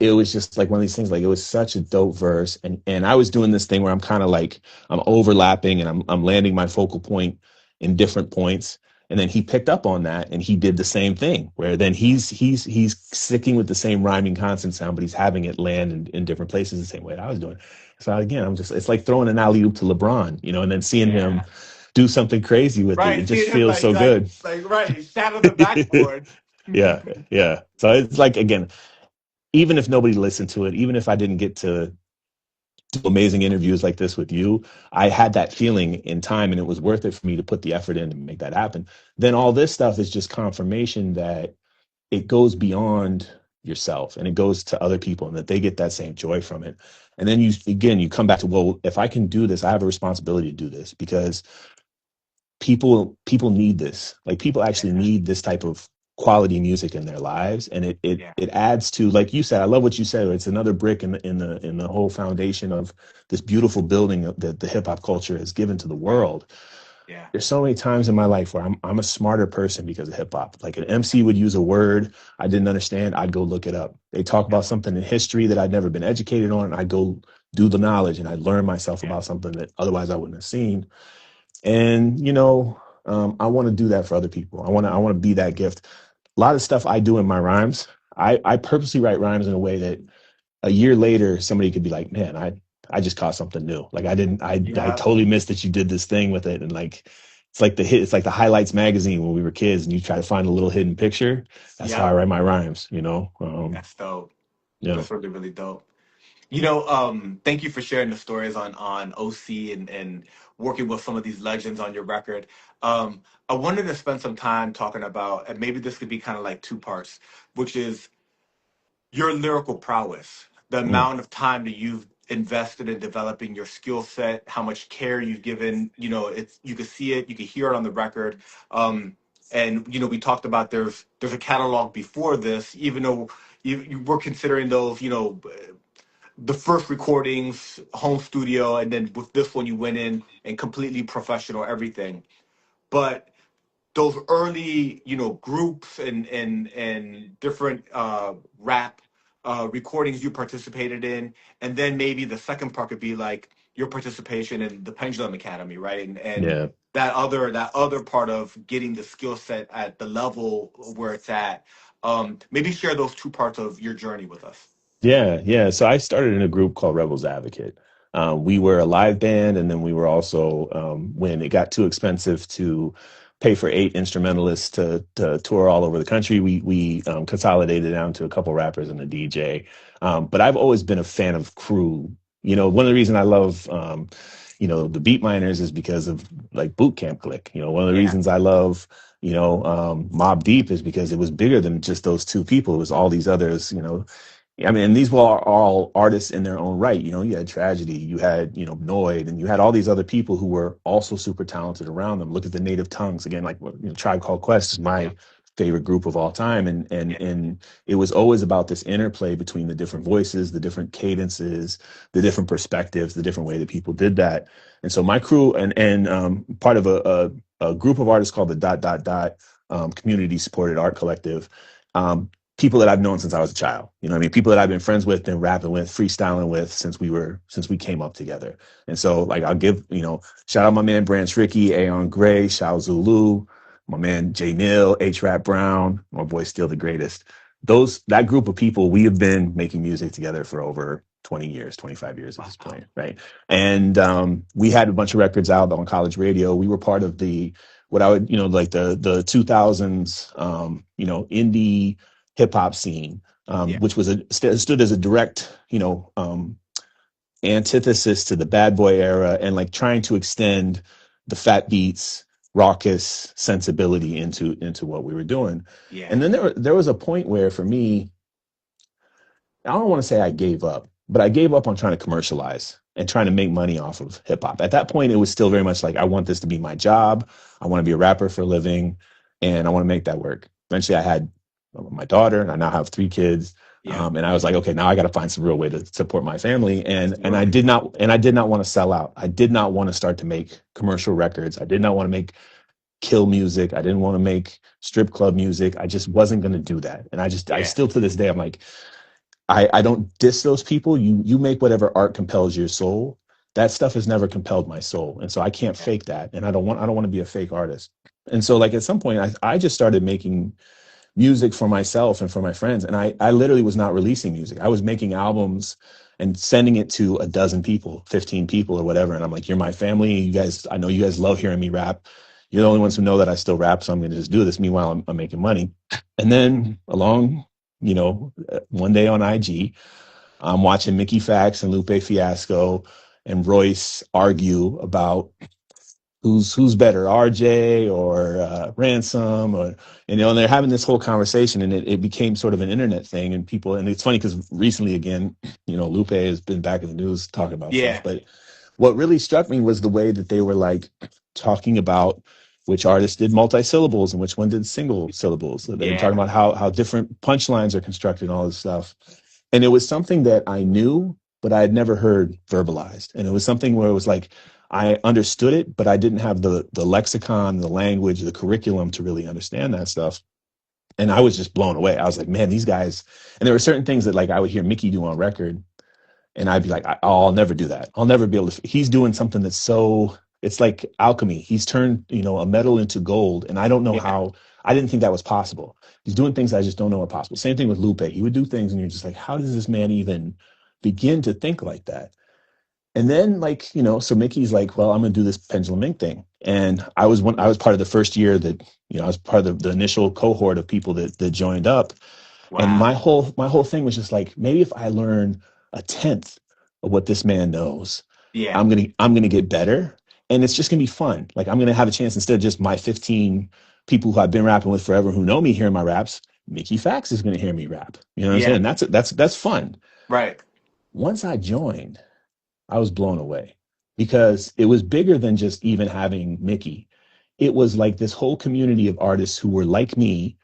it was just like one of these things. Like it was such a dope verse, and I was doing this thing where I'm kind of like I'm overlapping and I'm landing my focal point in different points. And then he picked up on that and he did the same thing where then he's sticking with the same rhyming consonant sound, but he's having it land in different places the same way that I was doing. So again, I'm just it's like throwing an alley oop to LeBron, you know, and then seeing him Yeah. do something crazy with it. It Right. just Seeing him feels so good. right, shadow the backboard. Yeah, yeah. So it's like again, even if nobody listened to it, even if I didn't get to do amazing interviews like this with you, I had that feeling in time and it was worth it for me to put the effort in to make that happen. Then all this stuff is just confirmation that it goes beyond yourself and it goes to other people and that they get that same joy from it. And then you come back to, well, if I can do this, I have a responsibility to do this because people need this. Like people actually Yeah. need this type of quality music in their lives, and Yeah. it adds to, like you said, I love what you said, it's another brick in the whole foundation of this beautiful building that the hip hop culture has given to the Right. world. Yeah. There's so many times in my life where I'm a smarter person because of hip hop. Like an MC would use a word I didn't understand, I'd go look it up. They talk Yeah. about something in history that I'd never been educated on, I'd go do the knowledge and I'd learn myself Yeah. about something that otherwise I wouldn't have seen. And you know, I want to do that for other people. I want to be that gift. A lot of stuff I do in my rhymes, I purposely write rhymes in a way that a year later somebody could be like, man, I just caught something new. Like I Yeah. totally missed that you did this thing with it. And like it's like the highlights magazine when we were kids and you try to find a little hidden picture. That's how I Yep. write my rhymes, you know. That's dope. Yeah. That's really, really dope. Thank you for sharing the stories on OC and working with some of these legends on your record. I wanted to spend some time talking about, and maybe this could be kind of like two parts, which is your lyrical prowess, the Mm, amount of time that you've invested in developing your skill set, how much care you've given. You know, it's you can see it, you can hear it on the record. Um, and we talked about there's a catalog before this, even though you were considering those, the first recordings, home studio, and then with this one you went in and completely professional everything. But those early, groups and different rap recordings you participated in, and then maybe the second part could be like your participation in the Pendulum Academy, right? And Yeah. that other part of getting the skill set at the level where it's at. Maybe share those two parts of your journey with us. Yeah, yeah. So I started in a group called Rebels Advocate. We were a live band, and then we were also, when it got too expensive to pay for 8 instrumentalists to tour all over the country, we consolidated down to a couple rappers and a DJ. But I've always been a fan of crew. One of the reasons I love, the Beatminerz is because of like Boot Camp Click. One of the Yeah, reasons I love, Mobb Deep is because it was bigger than just those two people. It was all these others. I mean, and these were all artists in their own right. You had Tragedy, you had, Noid, and you had all these other people who were also super talented around them. Look at the Native Tongues again, like Tribe Called Quest is yeah, my favorite group of all time, and and yeah, and it was always about this interplay between the different voices, the different cadences, the different perspectives, the different way that people did that. And so my crew and part of a group of artists called the community supported art collective. Um, People that I've known since I was a child. You know what I mean? People that I've been friends with, been rapping with, freestyling with since we came up together. And so like I'll give, shout out my man Branch Rickey, Aeon Gray, Shao Zulu, my man J Neil, H Rap Brown, my boy Still the Greatest. That group of people, we have been making music together for over 20 years, 25 years at this wow, point, right? And we had a bunch of records out on college radio. We were part of the what I would, like the 2000s, indie hip hop scene, yeah, which was stood as a direct, antithesis to the bad boy era, and like trying to extend the fat beats, raucous sensibility into what we were doing. yeah, And then there was a point where for me, I don't want to say I gave up, but I gave up on trying to commercialize and trying to make money off of hip hop. At that point, it was still very much like I want this to be my job. I want to be a rapper for a living, and I want to make that work. Eventually, I had my daughter, and I now have 3 kids. yeah, And I was like, okay, now I got to find some real way to support my family. And I right, did not want to sell out. I did not want to start to make commercial records. I did not want to make kill music. I didn't want to make strip club music. I just wasn't going to do that. And I yeah, still to this day, I'm like, I don't diss those people. You make whatever art compels your soul. That stuff has never compelled my soul. And so I can't yeah, fake that. And I don't want to be a fake artist. And so like at some point I just started making music for myself and for my friends. And I literally was not releasing music. I was making albums and sending it to a dozen people, 15 people or whatever. And I'm like, you're my family. You guys, I know you guys love hearing me rap. You're the only ones who know that I still rap. So I'm going to just do this. Meanwhile, I'm making money. And then along, one day on IG, I'm watching Mickey Fax and Lupe Fiasco and Royce argue about who's better, RJ or Ransom, or and they're having this whole conversation, and it became sort of an internet thing, and people, and it's funny because recently again, Lupe has been back in the news talking about stuff, yeah, but what really struck me was the way that they were like talking about which artist did multi-syllables and which one did single syllables. So they were talking yeah, about how different punchlines are constructed and all this stuff. And it was something that I knew, but I had never heard verbalized. And it was something where it was like I understood it, but I didn't have the lexicon, the language, the curriculum to really understand that stuff. And I was just blown away. I was like, man, these guys. And there were certain things that like I would hear Mickey do on record, and I'd be like, I'll never do that. I'll never be able to. He's doing something that's so. It's like alchemy. He's turned a metal into gold, and I don't know yeah, how. I didn't think that was possible. He's doing things I just don't know are possible. Same thing with Lupe. He would do things, and you're just like, how does this man even begin to think like that? And then like, so Mickey's like, well, I'm gonna do this Pendulum Ink thing. And I was part of the first year that, I was part of the initial cohort of people that joined up. And wow, my whole thing was just like, maybe if I learn a tenth of what this man knows, yeah, I'm gonna get better. And it's just gonna be fun. Like I'm gonna have a chance instead of just my 15 people who I've been rapping with forever who know me hearing my raps, Mickey Fax is gonna hear me rap. You know what I'm yeah, saying? That's fun. right, Once I joined, I was blown away because it was bigger than just even having Mickey. it was like this whole community of artists who were like me,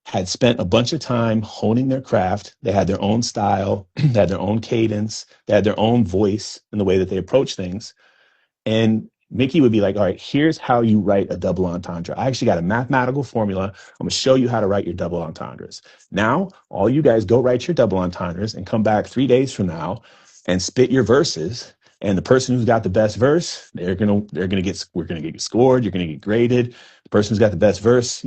had spent a bunch of time honing their craft. They had their own style, they had their own cadence, they had their own voice in the way that they approach things. And Mickey would be like, all right, here's how you write a double entendre. I actually got a mathematical formula. I'm going to show you how to write your double entendres. Now, all you guys go write your double entendres and come back 3 days from now and spit your verses. And the person who's got the best verse, we're gonna get scored. You're gonna get graded. The person who's got the best verse,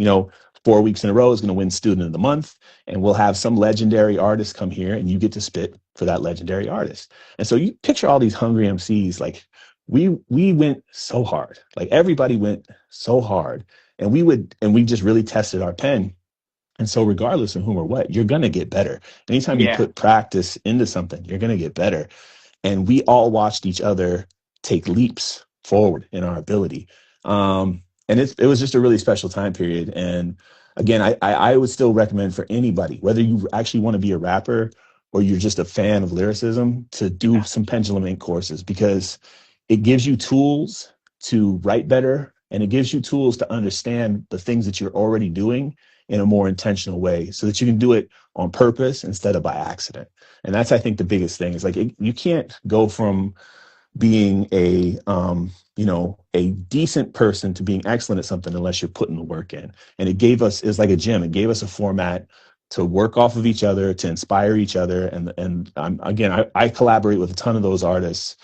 4 weeks in a row is gonna win Student of the Month. And we'll have some legendary artist come here, and you get to spit for that legendary artist. And so you picture all these hungry MCs, like we went so hard, like everybody went so hard, and we just really tested our pen. And so regardless of whom or what, you're gonna get better. Anytime you Yeah. put practice into something, you're gonna get better. And we all watched each other take leaps forward in our ability. And it was just a really special time period. And again, I would still recommend for anybody, whether you actually want to be a rapper or you're just a fan of lyricism, to do some Pendulum Ink courses, because it gives you tools to write better, and it gives you tools to understand the things that you're already doing in a more intentional way, so that you can do it on purpose instead of by accident. And that's, I think, the biggest thing is, like, you can't go from being a decent person to being excellent at something unless you're putting the work in. And it's like a gym. It gave us a format to work off of each other, to inspire each other. And I collaborate with a ton of those artists.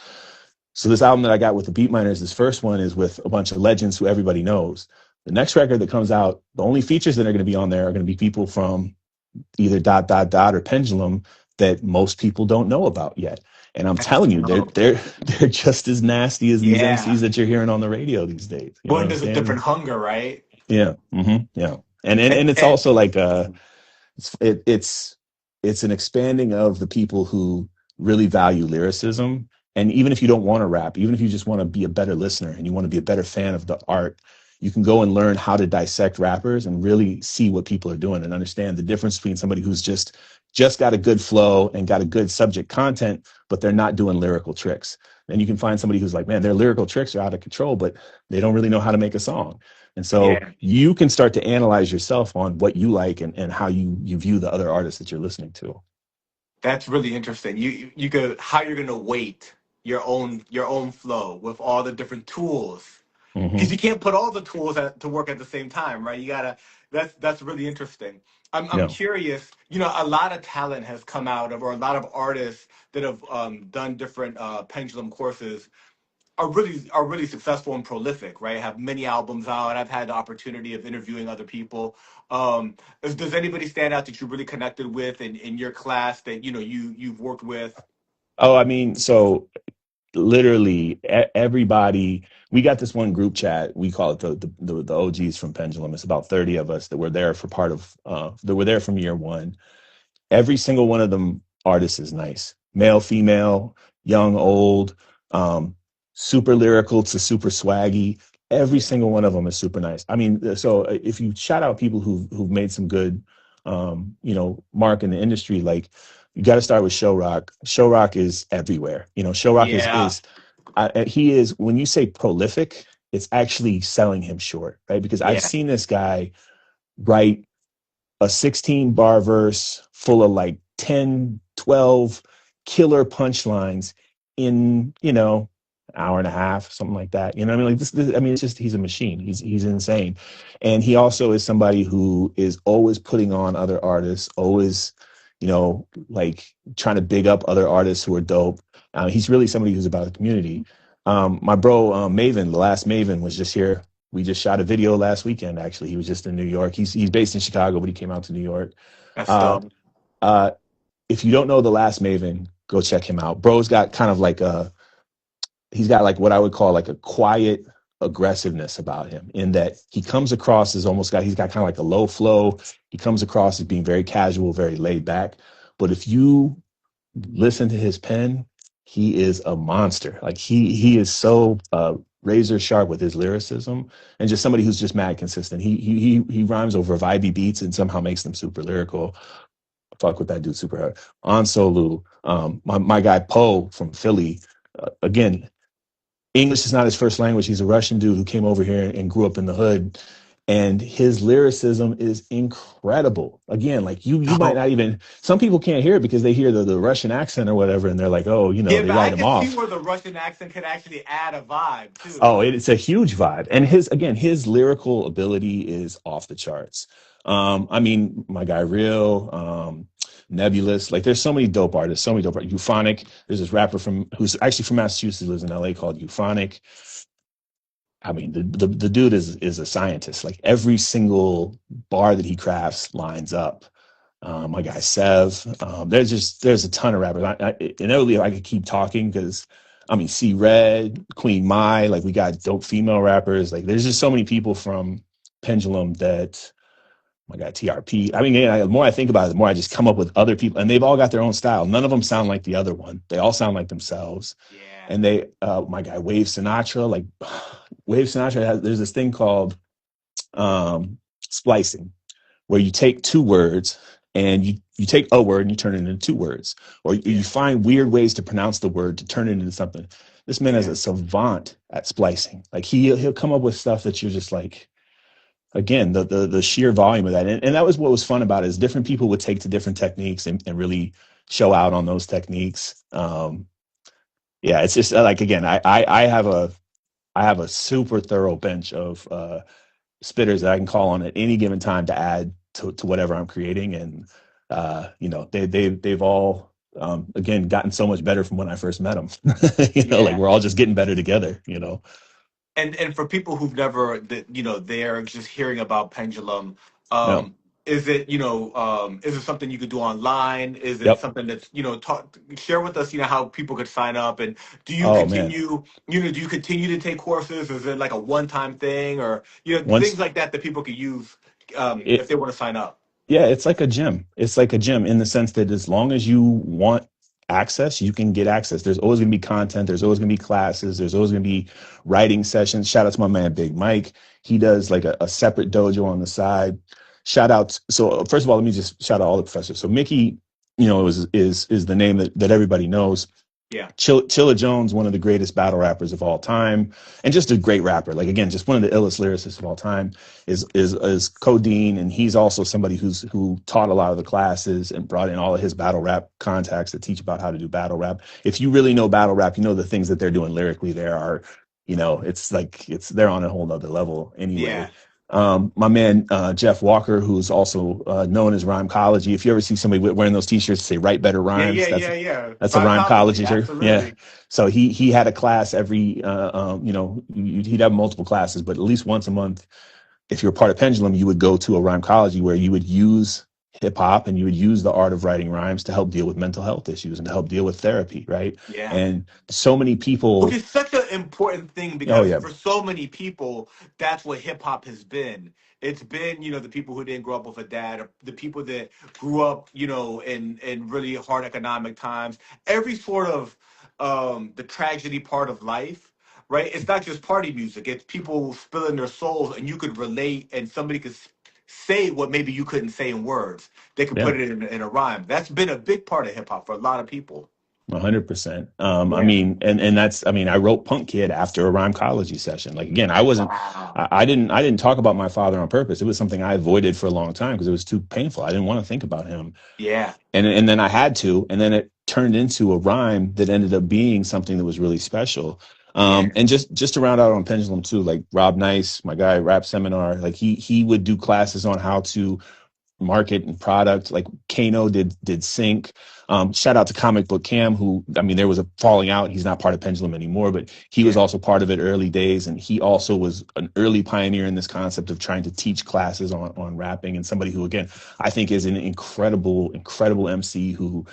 So this album that I got with the Beatminerz, this first one is with a bunch of legends who everybody knows. The next record that comes out, the only features that are going to be on there are going to be people from either ... or Pendulum that most people don't know about yet. And I'm That's telling you, dope. they're just as nasty as these Yeah. MCs that you're hearing on the radio these days. You know what But I'm there's a saying? different hunger, right? Yeah. Yeah. And it's And also like it's an expanding of the people who really value lyricism. And even if you don't want to rap, even if you just want to be a better listener and you want to be a better fan of the art, you can go and learn how to dissect rappers and really see what people are doing and understand the difference between somebody who's just got a good flow and got a good subject content, but they're not doing lyrical tricks. Then you can find somebody who's like, man, their lyrical tricks are out of control, but they don't really know how to make a song. And so yeah, you can start to analyze yourself on what you like, and how you view the other artists that you're listening to. that's really interesting. You could how you're gonna weight your own flow with all the different tools, because Hmm. you can't put all the tools to work at the same time, right? You gotta. That's really interesting. I'm Yeah. curious. A lot of talent has come out of, or a lot of artists that have done different pendulum courses are really successful and prolific, right? Have many albums out. I've had the opportunity of interviewing other people. Does anybody stand out that you really connected with in your class that you've worked with? Oh, I mean, so literally everybody, we got this one group chat, we call it the OGs from Pendulum. It's about 30 of us that were there for that were there from year one. Every single one of them artists is nice, male, female, young, old, um, super lyrical to super swaggy. Every Yeah, single one of them is super nice. I mean, so if you shout out people who've made some good, mark in the industry, like, you got to start with Show Rock. Show Rock is everywhere. Show Rock is yeah, he is, when you say prolific, it's actually selling him short, right? Because I've yeah, seen this guy write a 16 bar verse full of like 10, 12 killer punchlines in, hour and a half, something like that. You know what I mean? Like this, I mean, it's just, he's a machine. He's insane. And he also is somebody who is always putting on other artists, always, like, trying to big up other artists who are dope. He's really somebody who's about the community. My bro, Maven, the last Maven, was just here. We just shot a video last weekend. Actually, he was just in New York. He's based in Chicago, but he came out to New York. that's Uh, dope. uh, if you don't know the last Maven, go check him out. Bro's got kind of like he's got like what I would call like a quiet aggressiveness about him, in that he comes across as he's got kind of like a low flow. He comes across as being very casual, very laid back. But if you listen to his pen, he is a monster. Like, he is so razor sharp with his lyricism, and just somebody who's just mad consistent. He rhymes over vibey beats and somehow makes them super lyrical. Fuck with that dude super hard. On Solu, my guy Poe from Philly, again, English is not his first language. He's a Russian dude who came over here and grew up in the hood. And his lyricism is incredible. Again, like you might Oh, not even, some people can't hear it because they hear the Russian accent or whatever, and they're like, oh, yeah, they but write I him can see off. where the Russian accent could actually add a vibe too. Oh, it's a huge vibe. And his lyrical ability is off the charts. I mean, my guy Real, Nebulous, like there's so many dope artists, so many dope artists. Euphonic, there's this rapper who's actually from Massachusetts, lives in LA, called Euphonic. I mean, the dude is a scientist. Like every single bar that he crafts lines up. My guy Sev. There's a ton of rappers. Inevitably I could keep talking because I mean C Red, Queen Mai, like we got dope female rappers. Like there's just so many people from Pendulum that my guy TRP. I mean, yeah, the more I think about it, the more I just come up with other people, and they've all got their own style. None of them sound like the other one. They all sound like themselves. Yeah, And my guy Wave Sinatra, like Wave Sinatra there's this thing called splicing, where you take two words and you take a word and you turn it into two words, or you yeah, find weird ways to pronounce the word to turn it into something. This man is yeah, a savant at splicing. Like he'll come up with stuff that you're just like, again, the sheer volume of that. And that was what was fun about it, is different people would take to different techniques and really show out on those techniques. Yeah, it's just like, again, I have a super thorough bench of spitters that I can call on at any given time to add to whatever I'm creating. And they've all again gotten so much better from when I first met them. Like yeah. we're all just getting better together. And for people who've never that they're just hearing about Pendulum, Yeah. is it is it something you could do online? Is it Yep. something that's talk share with us how people could sign up, and do you Oh man. continue do you continue to take courses? Is it like a one-time thing, or things Once like that people could use if it they want to sign up? Yeah, it's like a gym. It's like a gym in the sense that as long as you want access, you can get access. There's always going to be content. There's always going to be classes. There's always going to be writing sessions. Shout out to my man, Big Mike. He does like a separate dojo on the side. Shout out. So first of all, let me just shout out all the professors. So Mickey, is the name that everybody knows. Yeah, Chilla Jones, one of the greatest battle rappers of all time, and just a great rapper. Like again, just one of the illest lyricists of all time is co-dean, and he's also somebody who taught a lot of the classes and brought in all of his battle rap contacts to teach about how to do battle rap. If you really know battle rap, you know the things that they're doing lyrically. There are, it's like they're on a whole nother level anyway. yeah, My man Jeff Walker, who's also known as Rhymecology. If you ever see somebody wearing those T-shirts that say "Write Better yeah, Rhymes," yeah, yeah, yeah. that's a Rhymecology, Rhymecology shirt. Yeah. absolutely. So he had a class every he'd have multiple classes, but at least once a month, if you're part of Pendulum, you would go to a Rhymecology where you would use hip hop and you would use the art of writing rhymes to help deal with mental health issues and to help deal with therapy, right? Yeah. And so many Which people. is such an important thing Oh because yeah. for so many people, that's what hip hop has been. It's been, the people who didn't grow up with a dad, or the people that grew up, in really hard economic times. Every sort of the tragedy part of life, right? It's not just party music. It's people spilling their souls, and you could relate, and somebody could say what maybe you couldn't say in words. They could Yeah. put it in a rhyme. That's been a big part of hip hop for a lot of people. 100%. I Yeah. mean, and that's, I mean, I wrote Punk Kid after a Rhymecology session. Like again, I wasn't, Wow. I didn't talk about my father on purpose. It was something I avoided for a long time because it was too painful. I didn't want to think about him. Yeah. And then I had to, and then it turned into a rhyme that ended up being something that was really special. Yeah. And just to round out on Pendulum too, like Rob Nice, my guy, Rap Seminar, like he would do classes on how to market and product. Like Kano did sync. Shout out to Comic Book Cam, who, I mean, there was a falling out. He's not part of Pendulum anymore, but he was Yeah. also part of it early days. And he also was an early pioneer in this concept of trying to teach classes on rapping, and somebody who, again, I think is an incredible MC who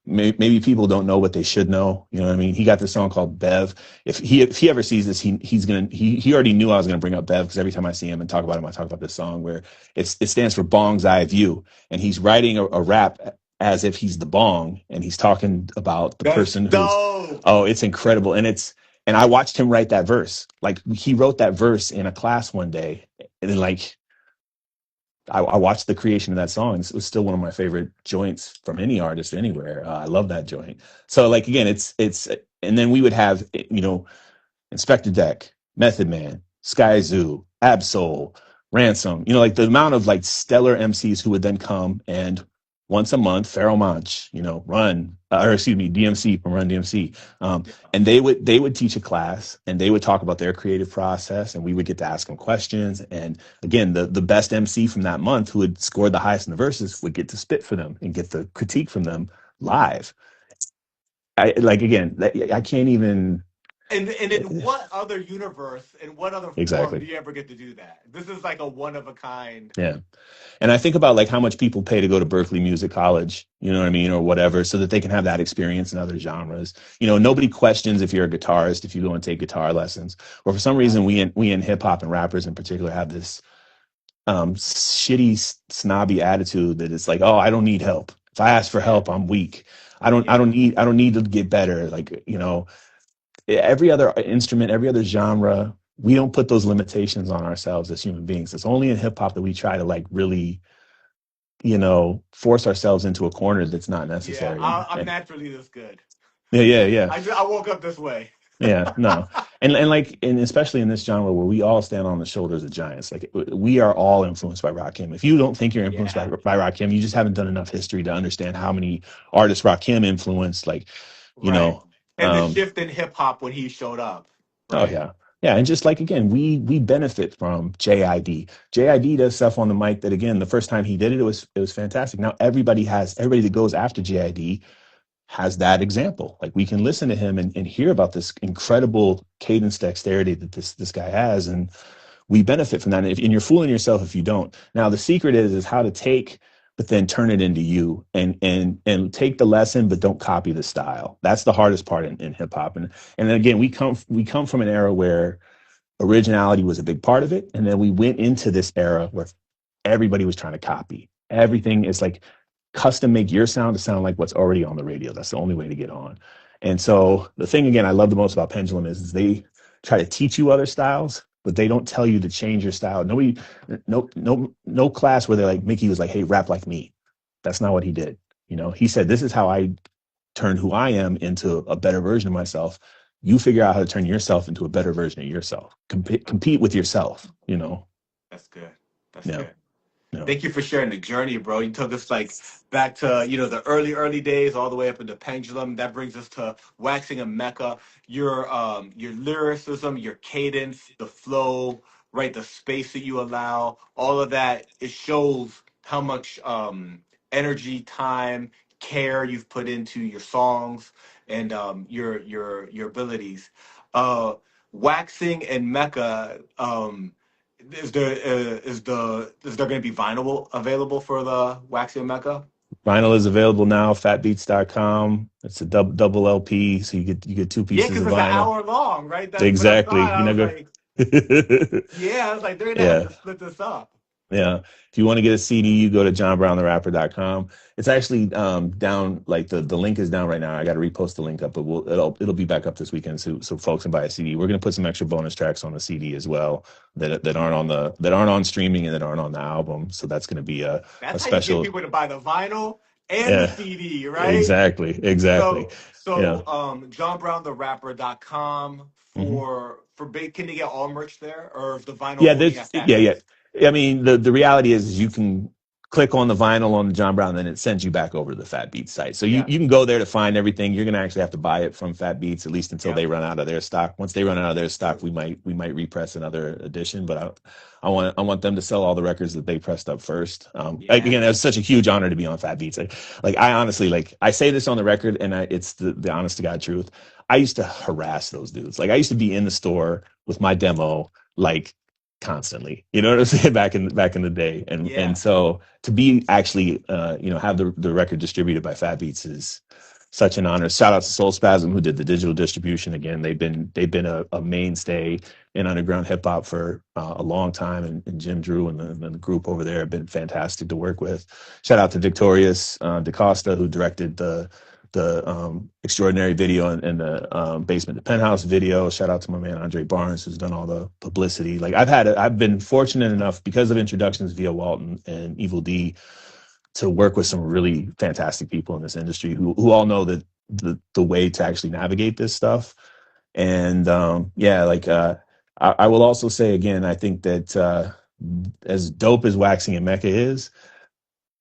maybe people don't know what they should know. You know what I mean? He got this song called Bev. If he ever sees this, he already knew I was gonna bring up Bev because every time I see him and talk about him, I talk about this song where it stands for Bong's Eye View, and he's writing a rap as if he's the bong, and he's talking about the That's person who's. dope. Oh, it's incredible, and I watched him write that verse. Like he wrote that verse in a class one day, and then like I watched the creation of that song. It was still one of my favorite joints from any artist anywhere. I love that joint. So like again, it's and then we would have Inspector Deck, Method Man, Sky Zoo, Absol, Ransom, you know, like the amount of like stellar MCs who would then come and once a month, Pharoah Monch, you know, DMC from Run DMC. And they would teach a class and they would talk about their creative process and we would get to ask them questions. And again, the best MC from that month who had scored the highest in the verses would get to spit for them and get the critique from them live. I can't even. And in what other universe, in what other form Exactly. do you ever get to do that? This is like a one of a kind. Yeah. And I think about like how much people pay to go to Berkeley Music College, you know what I mean, or whatever, so that they can have that experience in other genres. You know, nobody questions if you're a guitarist, if you go and take guitar lessons. Or for some reason, we in hip hop and rappers in particular have this shitty, snobby attitude that it's like, oh, I don't need help. If I ask for help, I'm weak. I don't need to get better. Like, you know, every other instrument, every other genre, we don't put those limitations on ourselves as human beings. It's only in hip hop that we try to like really, you know, force ourselves into a corner that's not necessary. Yeah, I'm naturally this good. Yeah. I woke up this way. Yeah, no. And especially in this genre where we all stand on the shoulders of giants. Like we are all influenced by Rakim. If you don't think you're influenced by Rakim, you just haven't done enough history to understand how many artists Rakim influenced, like, you know. And the shift in hip hop when he showed up. Right? Oh yeah. Yeah. And just like, again, we benefit from JID. JID does stuff on the mic that, again, the first time he did it, it was fantastic. Now everybody that goes after JID has that example. Like we can listen to him and hear about this incredible cadence dexterity that this guy has. And we benefit from that. And you're fooling yourself if you don't. Now the secret is how to take, but then turn it into you and take the lesson, but don't copy the style. That's the hardest part in hip hop. And then again, we come from an era where originality was a big part of it. And then we went into this era where everybody was trying to copy. Everything is like custom make your sound to sound like what's already on the radio. That's the only way to get on. And so the thing, again, I love the most about Pendulum is they try to teach you other styles, but they don't tell you to change your style. No class where they're like, Mickey was like, hey, rap like me. That's not what he did. You know, he said, this is how I turn who I am into a better version of myself. You figure out how to turn yourself into a better version of yourself. Compete with yourself, you know? That's good. That's Yeah. good. No. Thank you for sharing the journey, bro. You took us like back to, you know, the early days all the way up into Pendulum. That brings us to Waxing and Mecca. Your lyricism, your cadence, the flow, right, the space that you allow, all of that, it shows how much energy, time, care you've put into your songs and your abilities. Waxing and Mecca, is there going to be vinyl available for the Waxy and Mecca? Vinyl is available now, fatbeats.com. It's a double LP, so you get two pieces of vinyl. Yeah, because it's an hour long, right? That's exactly. I was like, they're going to have to split this up. Yeah. If you want to get a CD, you go to johnbrowntherapper.com. It's actually down, like the link is down right now. I got to repost the link up, but it'll be back up this weekend so folks can buy a CD. We're going to put some extra bonus tracks on the CD as well that aren't on streaming and that aren't on the album. So that's going to be a special. How you get people to buy the vinyl and the CD, right? Exactly. So johnbrowntherapper.com can they get all merch there, or if the vinyl? Yeah. I mean, the reality is you can click on the vinyl on the John Brown, and then it sends you back over to the Fat Beats site. So you can go there to find everything. You're going to actually have to buy it from Fat Beats, at least until they run out of their stock. Once they run out of their stock, we might repress another edition. But I want them to sell all the records that they pressed up first. Again, it was such a huge honor to be on Fat Beats. Like I honestly, I say this on the record, and it's the honest to God truth. I used to harass those dudes. Like I used to be in the store with my demo, like constantly, you know what I'm saying, back in the day. And so to be actually have the record distributed by Fat Beats is such an honor. Shout out to Soul Spasm, who did the digital distribution. Again, they've been a mainstay in underground hip hop for a long time, and Jim Drew and the group over there have been fantastic to work with. Shout out to Victorious DaCosta, who directed the extraordinary video and the Basement to Penthouse video. Shout out to my man Andre Barnes, who's done all the publicity. Like I've been fortunate enough, because of introductions via Walton and Evil D, to work with some really fantastic people in this industry who all know that the way to actually navigate this stuff. And yeah, like I will also say again, I think that as dope as Waxing and Mecca is,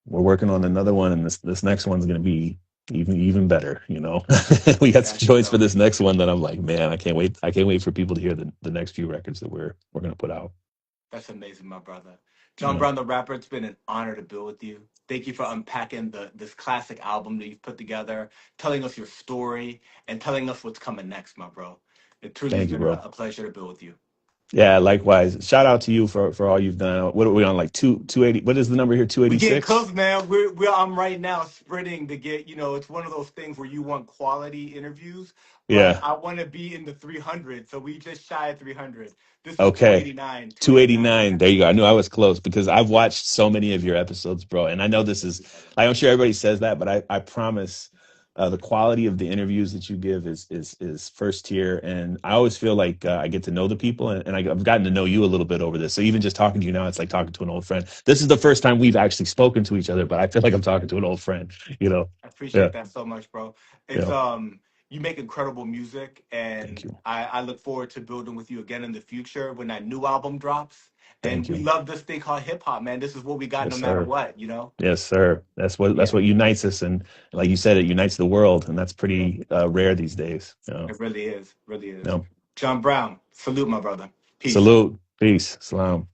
we're working on another one, and this next one's going to be even better. You know, we got some That's choice for dope. this next one that I'm like, man, I can't wait. I can't wait for people to hear the next few records that we're going to put out. That's amazing, my brother. You John know, Brown the rapper, it's been an honor to build with you. Thank you for unpacking this classic album that you've put together, telling us your story, and telling us what's coming next, my bro. It truly has thank you, been bro. a pleasure to build with you. Yeah, likewise. Shout out to you for all you've done. What are we on, like 280? What is the number here? We getting 286? close, man. I'm right now sprinting to get, it's one of those things where you want quality interviews, but Yeah. I want to be in the 300. So we just shy of 300. This is Okay. 289, 289. 289. There you go. I knew I was close because I've watched so many of your episodes, bro. And I know this is, Thank you, brother. I'm sure everybody says that, but I promise the quality of the interviews that you give is first tier. And I always feel like I get to know the people, and I've gotten to know you a little bit over this. So even just talking to you now, it's like talking to an old friend. This is the first time we've actually spoken to each other, but I feel like I'm talking to an old friend, you know? I Yeah. appreciate that so much, bro. It's Yeah. you make incredible music, Thank and you. I look forward to building with you again in the future when that new album drops. And Thank we you. love this thing called hip hop, man. This is what we got no Yes, matter sir. what, you know? Yes, sir. That's Yeah, what unites us, and like you said, it unites the world, and that's yeah. pretty rare these days. It really is, really is. No. John Brown, salute my brother. Peace. Salute, peace, salam.